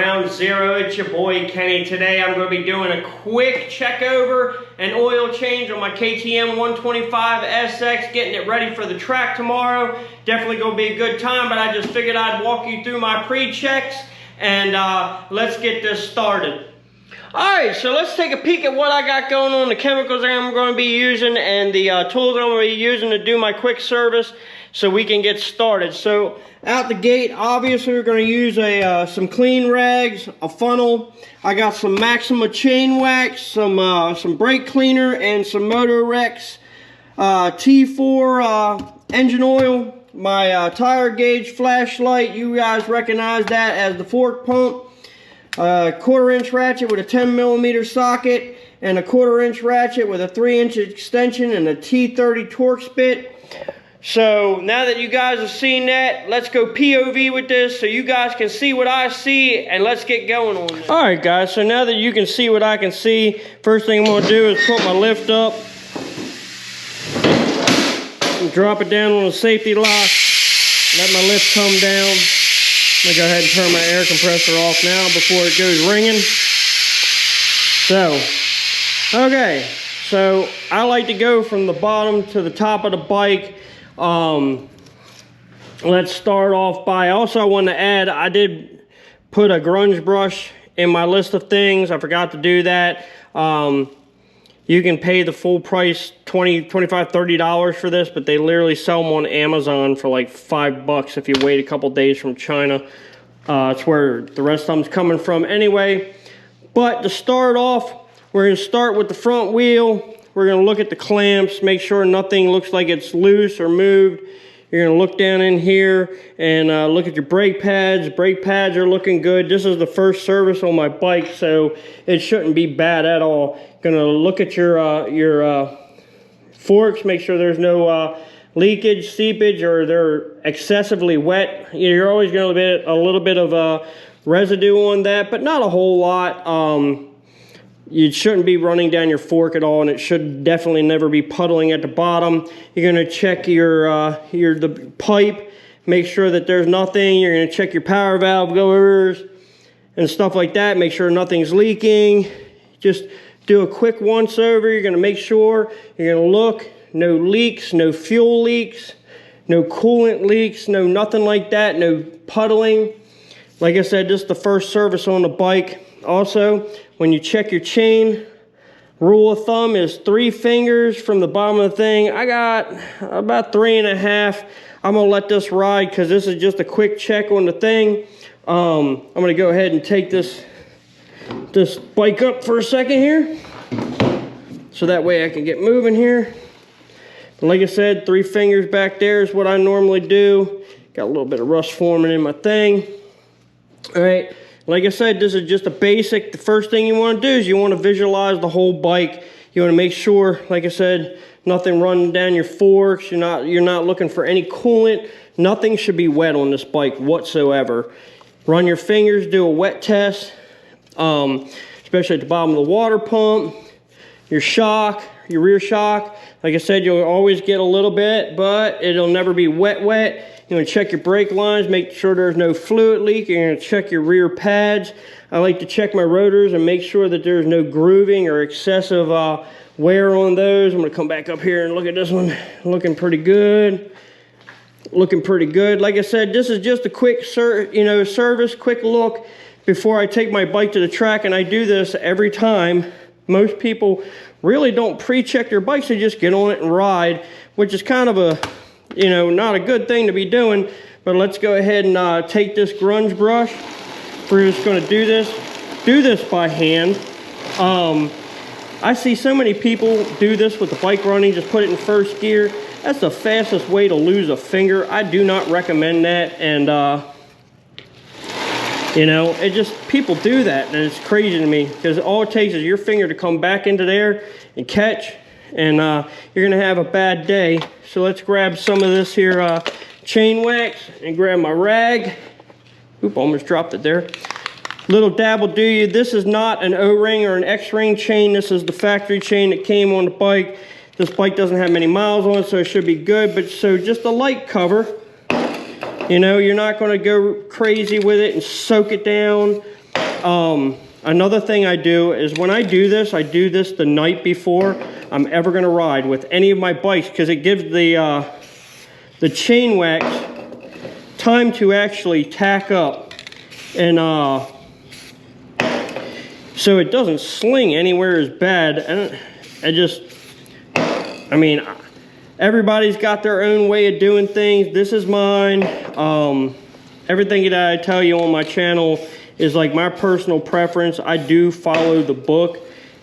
Ground Zero. It's your boy Kenny. Today I'm going to be doing a quick check over and oil change on my KTM 125 SX, getting it ready for the track tomorrow. Definitely going to be a good time, but I just figured I'd walk you through my pre-checks and let's get this started. Alright, so let's take a peek at what I got going on, the chemicals I'm going to be using and the tools I'm going to be using to do my quick service so we can get started. So out the gate, obviously we're going to use some clean rags, a funnel. I got some Maxima chain wax, some brake cleaner, and some Motorex T4 engine oil. My tire gauge flashlight, you guys recognize that as the fork pump. A 1/4-inch ratchet with a 10mm socket, and a 1/4-inch ratchet with a 3-inch extension and a T30 Torx bit. So now that you guys have seen that, let's go POV with this so you guys can see what I see, and let's get going on this. Alright guys, so now that you can see what I can see, first thing I'm going to do is put my lift up and drop it down on the safety lock. Let my lift come down. I'm going to go ahead and turn my air compressor off now before it goes ringing. Okay, so I like to go from the bottom to the top of the bike. Let's start off by, also I want to add, I did put a grunge brush in my list of things. I forgot to do that. You can pay the full price, $20, $25, $30 for this, but they literally sell them on Amazon for like $5 if you wait a couple days from China. It's where the rest of them's coming from anyway. But to start off, we're going to start with the front wheel. We're going to look at the clamps, make sure nothing looks like it's loose or moved. You're going to look down in here and look at your brake pads. Brake pads are looking good. This is the first service on my bike, so it shouldn't be bad at all. Going to look at your forks, make sure there's no leakage, seepage, or they're excessively wet. You're always going to get a little bit of residue on that, but not a whole lot. You shouldn't be running down your fork at all, and it should definitely never be puddling at the bottom. You're going to check the pipe, make sure that there's nothing. You're going to check your power valve goers and stuff like that. Make sure nothing's leaking. Just do a quick once over. You're going to make sure, you're going to look, no leaks, no fuel leaks, no coolant leaks, no nothing like that, no puddling. Like I said, this is the first service on the bike. Also, when you check your chain, rule of thumb is 3 fingers from the bottom of the thing. I got about 3.5. I'm going to let this ride because this is just a quick check on the thing. I'm going to go ahead and take this bike up for a second here, so that way I can get moving here. But like I said, 3 fingers back there is what I normally do. Got a little bit of rust forming in my thing. All right. Like I said, this is just a basic. The first thing you want to do is you want to visualize the whole bike. You want to make sure, like I said, nothing running down your forks. You're not looking for any coolant. Nothing should be wet on this bike whatsoever. Run your fingers, do a wet test, especially at the bottom of the water pump, your shock, your rear shock. Like I said, you'll always get a little bit, but it'll never be wet. You're going to check your brake lines, make sure there's no fluid leak. You're going to check your rear pads. I like to check my rotors and make sure that there's no grooving or excessive wear on those. I'm going to come back up here and look at this one. Looking pretty good. Looking pretty good. Like I said, this is just a quick service, quick look before I take my bike to the track, and I do this every time. Most people really don't pre-check their bikes. They just get on it and ride, which is kind of a, not a good thing to be doing. But let's go ahead and take this grunge brush. We're just going to do this by hand. I see so many people do this with the bike running, just put it in first gear. That's the fastest way to lose a finger. I do not recommend that. And people do that, and it's crazy to me, because all it takes is your finger to come back into there and catch, and you're gonna have a bad day. So let's grab some of this here chain wax and grab my rag. Oop, almost dropped it there. Little dab will do you. This is not an O-ring or an X-ring chain. This is the factory chain that came on the bike. This bike doesn't have many miles on it, so it should be good. But so just a light cover. You're not going to go crazy with it and soak it down. Another thing I do is when I do this the night before I'm ever going to ride with any of my bikes, because it gives the chain wax time to actually tack up, and so it doesn't sling anywhere as bad. And I mean, everybody's got their own way of doing things. This is mine. Everything that I tell you on my channel is like my personal preference. I do follow the book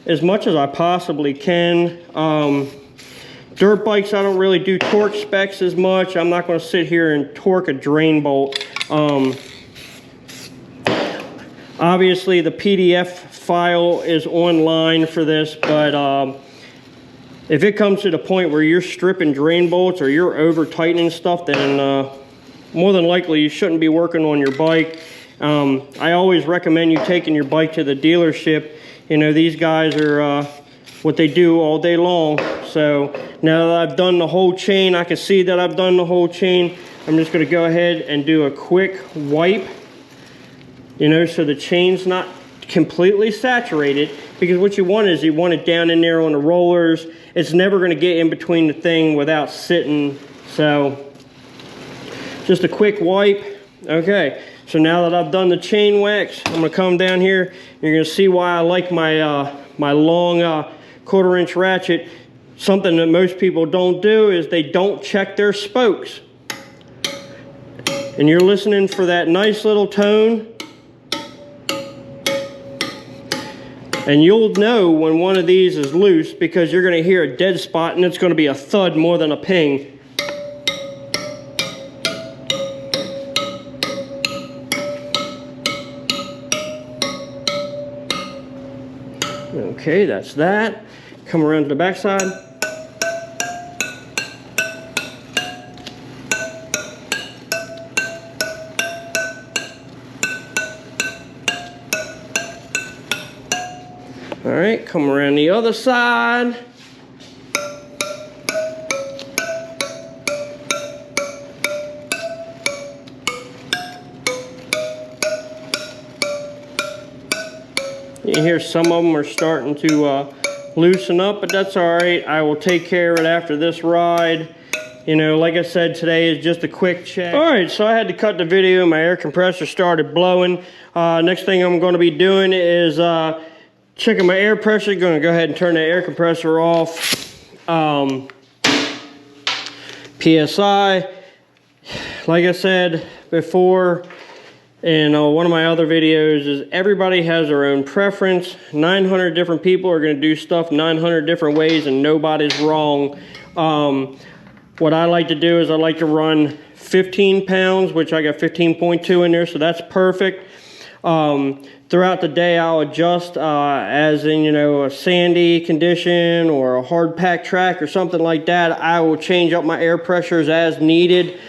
as much as I possibly can. Dirt bikes, I don't really do torque specs as much. I'm not going to sit here and torque a drain bolt. Obviously the PDF file is online for this, but if it comes to the point where you're stripping drain bolts or you're over tightening stuff, then more than likely you shouldn't be working on your bike. I always recommend you taking your bike to the dealership. You know, these guys are what they do all day long. So now that I've done the whole chain, I can see that I've done the whole chain. I'm just going to go ahead and do a quick wipe, you know, so the chain's not completely saturated, because what you want is you want it down in there on the rollers. It's never going to get in between the thing without sitting. So just a quick wipe. Okay, so now that I've done the chain wax, I'm going to come down here. You're going to see why I like my my long 1/4 inch ratchet. Something that most people don't do is they don't check their spokes. And you're listening for that nice little tone. And you'll know when one of these is loose, because you're going to hear a dead spot and it's going to be a thud more than a ping. Okay, that's that. Come around to the back side. All right, come around the other side. You hear some of them are starting to loosen up, but that's all right. I will take care of it after this ride. You know, like I said, today is just a quick check. All right, so I had to cut the video. My air compressor started blowing. Next thing I'm going to be doing is checking my air pressure. Going to go ahead and turn the air compressor off. PSI, like I said before in one of my other videos, is everybody has their own preference. 900 different people are going to do stuff 900 different ways, and nobody's wrong. What I like to do is I like to run 15 pounds, which I got 15.2 in there, so that's perfect. Throughout the day, I'll adjust as in, you know, a sandy condition or a hard packed track or something like that. I will change up my air pressures as needed.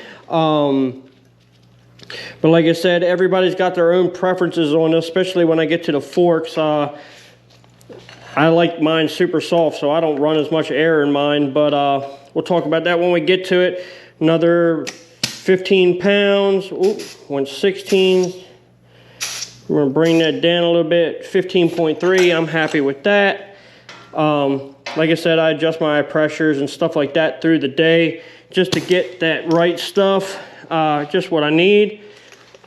But like I said, everybody's got their own preferences on this, especially when I get to the forks. I like mine super soft, so I don't run as much air in mine, but we'll talk about that when we get to it. Another 15 pounds. Ooh, 116. I'm going to bring that down a little bit. 15.3. I'm happy with that. Like I said, I adjust my pressures and stuff like that through the day just to get that right stuff, just what I need.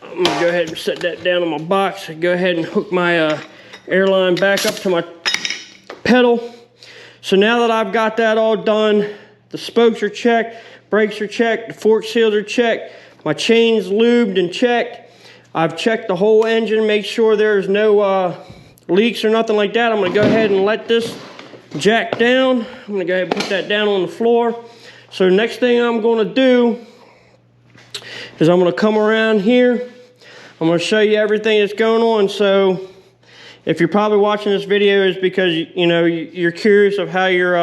I'm going to go ahead and set that down on my box. Go ahead and hook my airline back up to my pedal. So now that I've got that all done, the spokes are checked, brakes are checked, the fork seals are checked, my chain's lubed and checked. I've checked the whole engine, make sure there's no leaks or nothing like that. I'm going to go ahead and let this jack down. I'm going to go ahead and put that down on the floor. So next thing I'm going to do is I'm going to come around here. I'm going to show you everything that's going on. So if you're probably watching this video is because you know you're curious of how your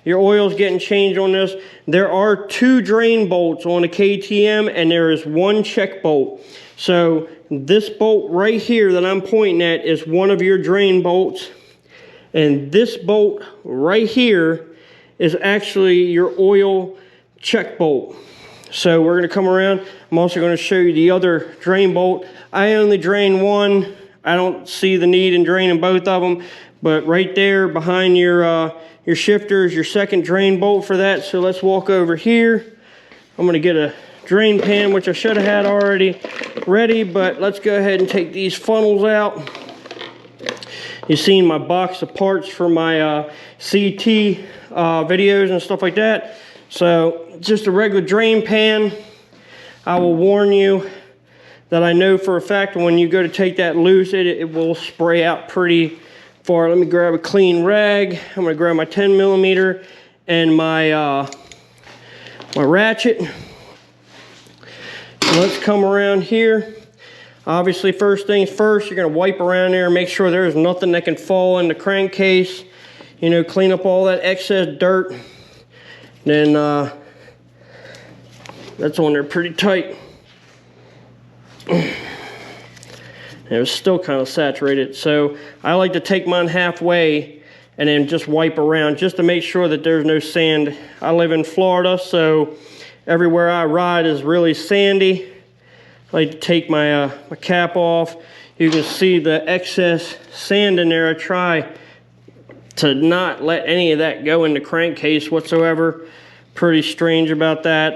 oil's getting changed on this. There are 2 drain bolts on a KTM and there is 1 check bolt. So this bolt right here that I'm pointing at is one of your drain bolts, and this bolt right here is actually your oil check bolt. So we're going to come around. I'm also going to show you the other drain bolt. I only drain one. I don't see the need in draining both of them, but right there behind your shifter is your second drain bolt for that. So let's walk over here. I'm gonna get a drain pan, which I should have had already ready, but let's go ahead and take these funnels out. You've seen my box of parts for my CT videos and stuff like that. So just a regular drain pan. I will warn you that I know for a fact when you go to take that loose, it will spray out pretty far. Let me grab a clean rag. I'm gonna grab my 10mm and my my ratchet. So let's come around here. Obviously, first things first, you're gonna wipe around there and make sure there's nothing that can fall in the crankcase. You know, clean up all that excess dirt. Then that's on there pretty tight. It was still kind of saturated, so I like to take mine halfway and then just wipe around just to make sure that there's no sand. I live in Florida, so everywhere I ride is really sandy. I like to take my my cap off. You can see the excess sand in there. I try to not let any of that go in the crankcase whatsoever. Pretty strange about that.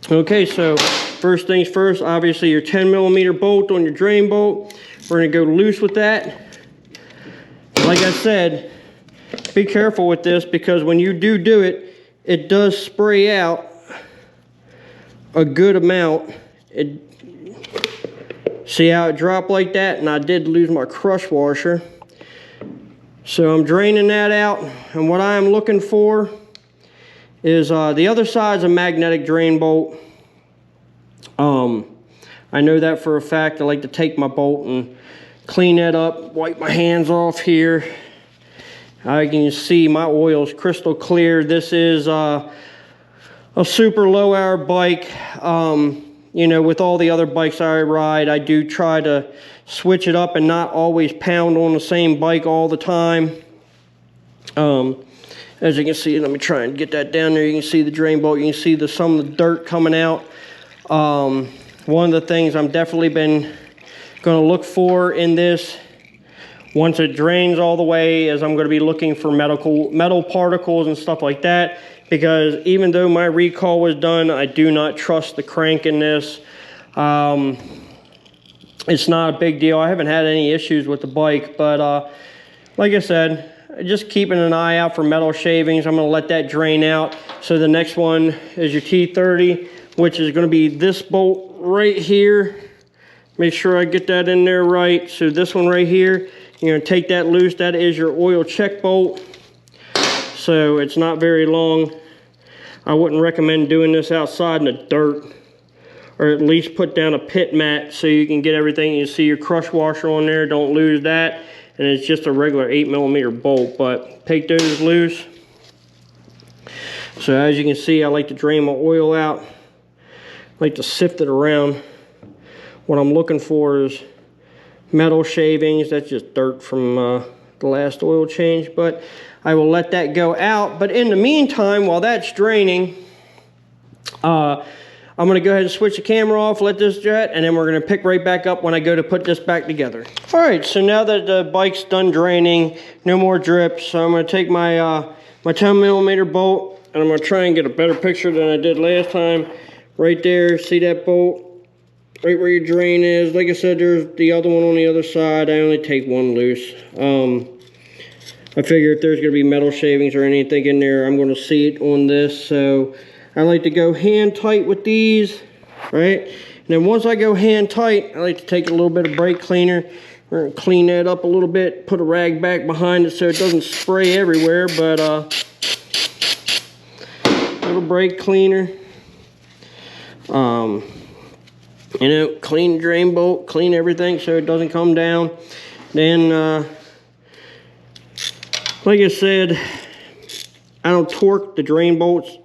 Okay, so first things first, obviously your 10mm bolt on your drain bolt. We're gonna go loose with that. Like I said, be careful with this because when you do it, it does spray out a good amount. See how it dropped like that? And I did lose my crush washer. So I'm draining that out, and what I am looking for is the other side's a magnetic drain bolt. I know that for a fact. I like to take my bolt and clean that up, wipe my hands off here. I can see my oil is crystal clear. This is a super low hour bike. You know, with all the other bikes I ride, I do try to switch it up and not always pound on the same bike all the time. As you can see, let me try and get that down there. You can see the drain bolt. You can see some of the dirt coming out. One of the things I'm definitely been going to look for in this, once it drains all the way, is I'm going to be looking for metal particles and stuff like that. Because even though my recall was done, I do not trust the crank in this. It's not a big deal. I haven't had any issues with the bike, but like I said, just keeping an eye out for metal shavings. I'm going to let that drain out. So the next one is your T30, which is going to be this bolt right here. Make sure I get that in there right. So this one right here, you're going to take that loose. That is your oil check bolt. So it's not very long. I wouldn't recommend doing this outside in the dirt, or at least put down a pit mat so you can get everything. You see your crush washer on there, don't lose that. And it's just a regular 8mm bolt, but take those loose. So as you can see, I like to drain my oil out. I like to sift it around. What I'm looking for is metal shavings. That's just dirt from the last oil change, but I will let that go out. But in the meantime, while that's draining, I'm going to go ahead and switch the camera off, let this jet, and then we're going to pick right back up when I go to put this back together. All right, so now that the bike's done draining, no more drips, so I'm going to take my my 10mm bolt, and I'm going to try and get a better picture than I did last time. Right there, see that bolt? Right where your drain is. Like I said, there's the other one on the other side. I only take one loose. I figure if there's going to be metal shavings or anything in there, I'm going to see it on this. So I like to go hand tight with these, right? And then once I go hand tight, I like to take a little bit of brake cleaner. We're going to clean that up a little bit, put a rag back behind it so it doesn't spray everywhere, but little brake cleaner. You know, clean the drain bolt, clean everything so it doesn't come down. Then, like I said, I don't torque the drain bolts,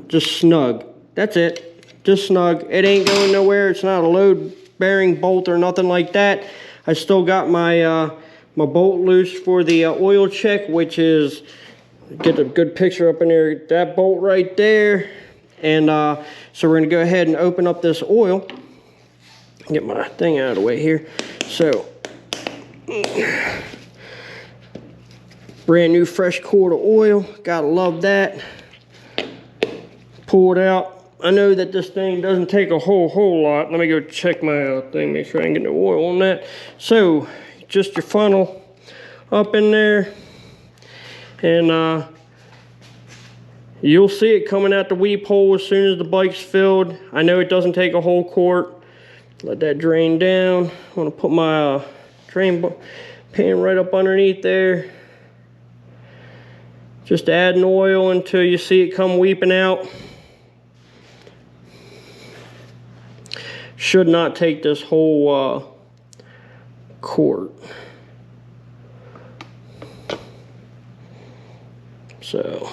just snug. That's it, just snug. It ain't going nowhere. It's not a load-bearing bolt or nothing like that. I still got my my bolt loose for the oil check, which is, get a good picture up in there, that bolt right there. And so we're going to go ahead and open up this oil. Get my thing out of the way here. So, brand new fresh quart of oil. Gotta love that. Pull it out. I know that this thing doesn't take a whole lot. Let me go check my thing, make sure I ain't getting no oil on that. So, just your funnel up in there, and you'll see it coming out the weep hole as soon as the bike's filled. I know it doesn't take a whole quart. Let that drain down. I'm gonna put my drain pan right up underneath there. Just adding oil until you see it come weeping out. Should not take this whole quart. So,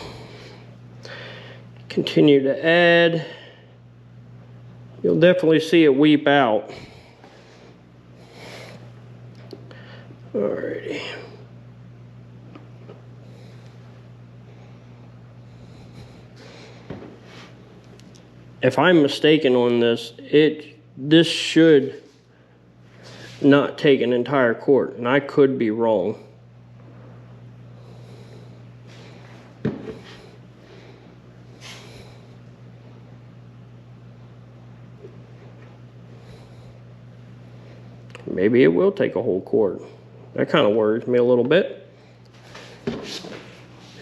continue to add. You'll definitely see it weep out. Alrighty. If I'm mistaken on this, this should not take an entire quart, and I could be wrong. Maybe it will take a whole quart. That kind of worries me a little bit.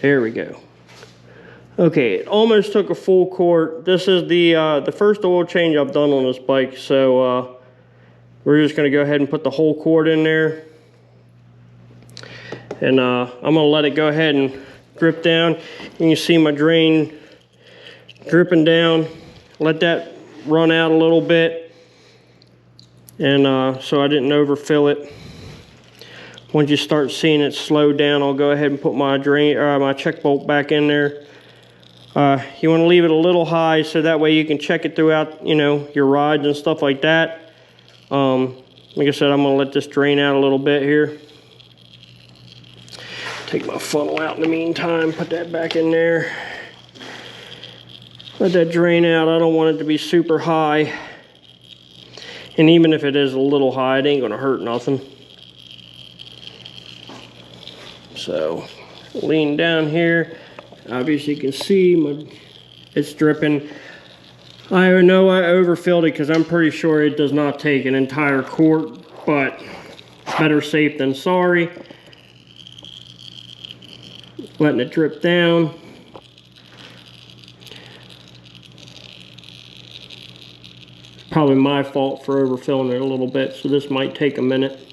Here we go. Okay, it almost took a full quart. This is the first oil change I've done on this bike, so we're just gonna go ahead and put the whole quart in there. And I'm gonna let it go ahead and drip down. You can see my drain dripping down. Let that run out a little bit. And so I didn't overfill it. Once you start seeing it slow down, I'll go ahead and put my my check bolt back in there. You want to leave it a little high so that way you can check it throughout, you know, your rides and stuff like that. Like I said, I'm going to let this drain out a little bit here. Take my funnel out in the meantime, put that back in there. Let that drain out. I don't want it to be super high. And even if it is a little high, it ain't going to hurt nothing. So, lean down here. Obviously you can see it's dripping. I know I overfilled it because I'm pretty sure it does not take an entire quart, but better safe than sorry. Letting it drip down. It's probably my fault for overfilling it a little bit, so this might take a minute.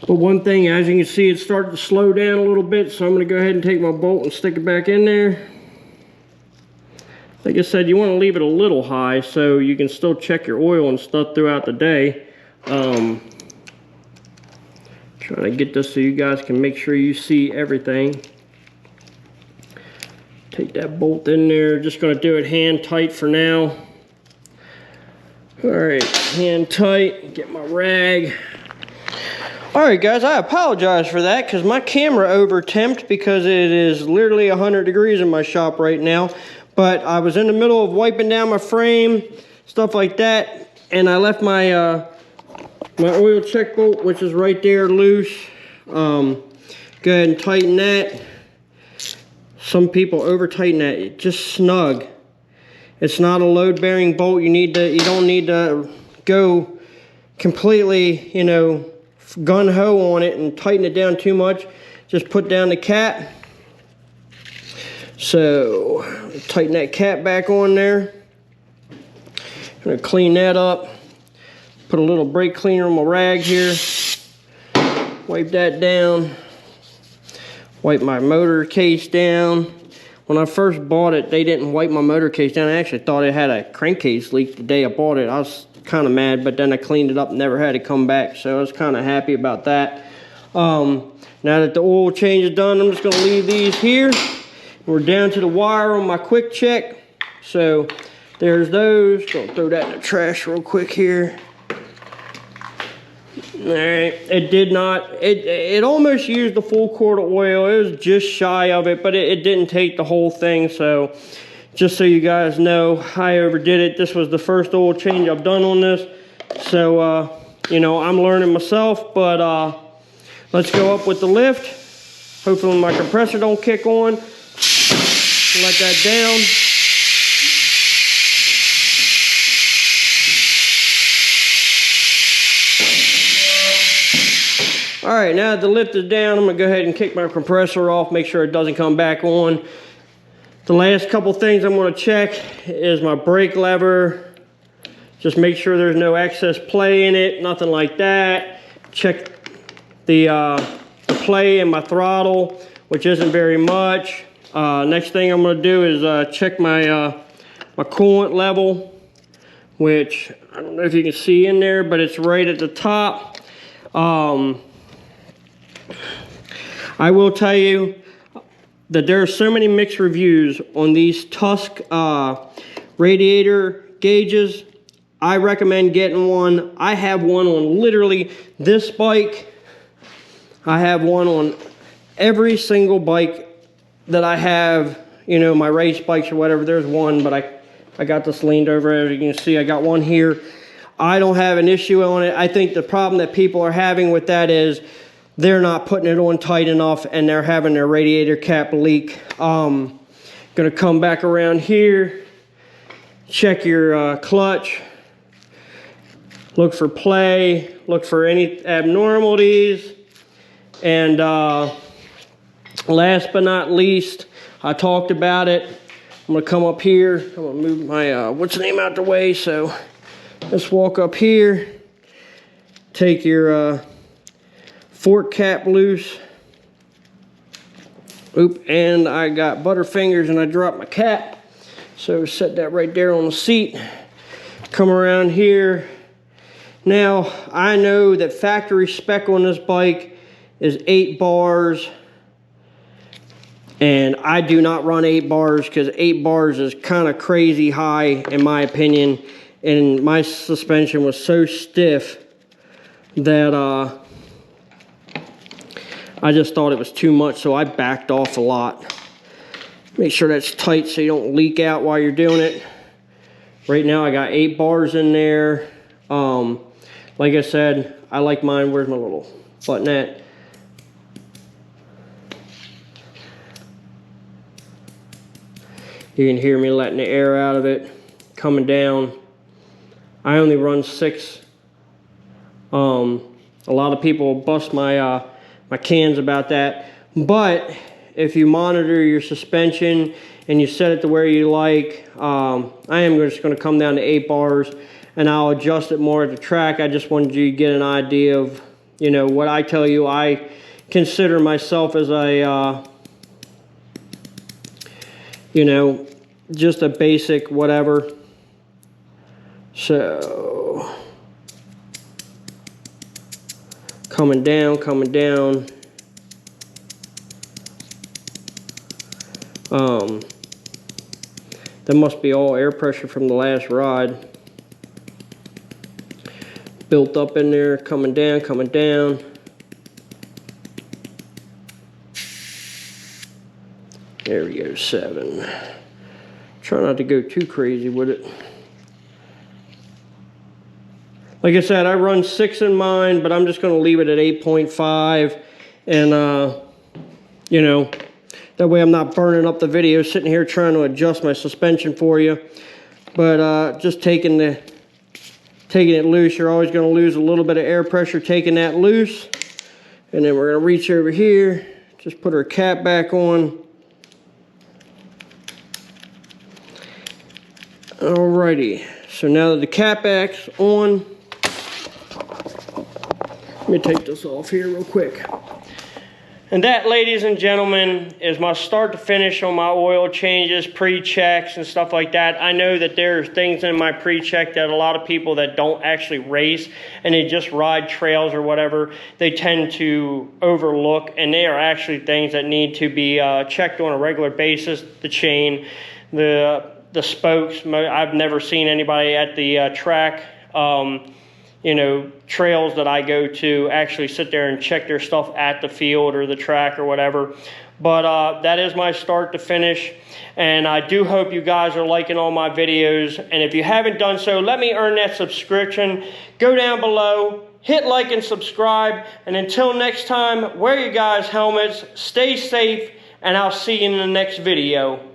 But one thing, as you can see, it's starting to slow down a little bit, so I'm going to go ahead and take my bolt and stick it back in there. Like I said, you want to leave it a little high so you can still check your oil and stuff throughout the day. Trying to get this so you guys can make sure you see everything. Take that bolt in there. Just going to do it hand tight for now. Alright, hand tight. Get my rag. Alright guys, I apologize for that because my camera over-temped because it is literally 100 degrees in my shop right now. But I was in the middle of wiping down my frame, stuff like that, and I left my my oil check bolt, which is right there, loose. Go ahead and tighten that. Some people over-tighten that. It's just snug. It's not a load-bearing bolt. You don't need to go completely, you know, gun-ho on it and tighten it down too much. Just put down the cap. So tighten that cap back on there. I'm gonna clean that up. Put a little brake cleaner on my rag here. Wipe that down. Wipe my motor case down. When I first bought it, they didn't wipe my motor case down. I actually thought it had a crankcase leak the day I bought it. I was kind of mad, but then I cleaned it up and never had it come back, so I was kind of happy about that. Now that the oil change is done, I'm just going to leave these here. We're down to the wire on my quick check, so there's those. Gonna throw that in the trash real quick here. Alright, it did not, it almost used the full quart of oil. It was just shy of it, but it didn't take the whole thing. So just so you guys know, I overdid it. This was the first oil change I've done on this. So, you know, I'm learning myself, but let's go up with the lift. Hopefully my compressor don't kick on. Let that down. All right, now that the lift is down, I'm gonna go ahead and kick my compressor off, make sure it doesn't come back on. The last couple things I'm gonna check is my brake lever. Just make sure there's no excess play in it, nothing like that. Check the play in my throttle, which isn't very much. Next thing I'm gonna do is check my my coolant level, which I don't know if you can see in there, but it's right at the top. I will tell you that there are so many mixed reviews on these Tusk radiator gauges. I recommend getting one. I have one on literally this bike. I have one on every single bike that I have, you know, my race bikes or whatever. There's one, but I got this leaned over. As you can see, I got one here. I don't have an issue on it. I think the problem that people are having with that is they're not putting it on tight enough and they're having their radiator cap leak. Gonna come back around here, check your clutch, look for play, look for any abnormalities, and last but not least, I talked about it. I'm gonna come up here. I'm gonna move my what's the name out the way. So let's walk up here. Take your fork cap loose. Oop, and I got butterfingers and I dropped my cap. So set that right there on the seat. Come around here. Now, I know that factory spec on this bike is 8 bars. And I do not run 8 bars because 8 bars is kind of crazy high in my opinion. And my suspension was so stiff that I just thought it was too much, so I backed off a lot. Make sure that's tight so you don't leak out while you're doing it. Right now I got 8 bars in there. Like I said, I like mine. Where's my little button at? You can hear me letting the air out of it, coming down. I only run 6. A lot of people bust my my cans about that, but if you monitor your suspension and you set it to where you like, I am just going to come down to 8 bars and I'll adjust it more at the track. I just wanted you to get an idea of, you know, what I tell you. I consider myself as a you know, just a basic whatever. So coming down. That must be all air pressure from the last ride. Built up in there, coming down. There we go, 7. Try not to go too crazy with it. Like I said, I run 6 in mine, but I'm just going to leave it at 8.5. And, you know, that way I'm not burning up the video sitting here trying to adjust my suspension for you. But just taking it loose, you're always going to lose a little bit of air pressure taking that loose. And then we're going to reach over here, just put our cap back on. Alrighty, so now that the cap back's on, let me take this off here real quick. And that, ladies and gentlemen, is my start to finish on my oil changes, pre-checks and stuff like that. I know that there are things in my pre-check that a lot of people that don't actually race and they just ride trails or whatever, they tend to overlook, and they are actually things that need to be checked on a regular basis. The chain, the spokes. I've never seen anybody at the track you know, trails that I go to actually sit there and check their stuff at the field or the track or whatever. But that is my start to finish. And I do hope you guys are liking all my videos. And if you haven't done so, let me earn that subscription. Go down below, hit like and subscribe. And until next time, wear your guys' helmets, stay safe, and I'll see you in the next video.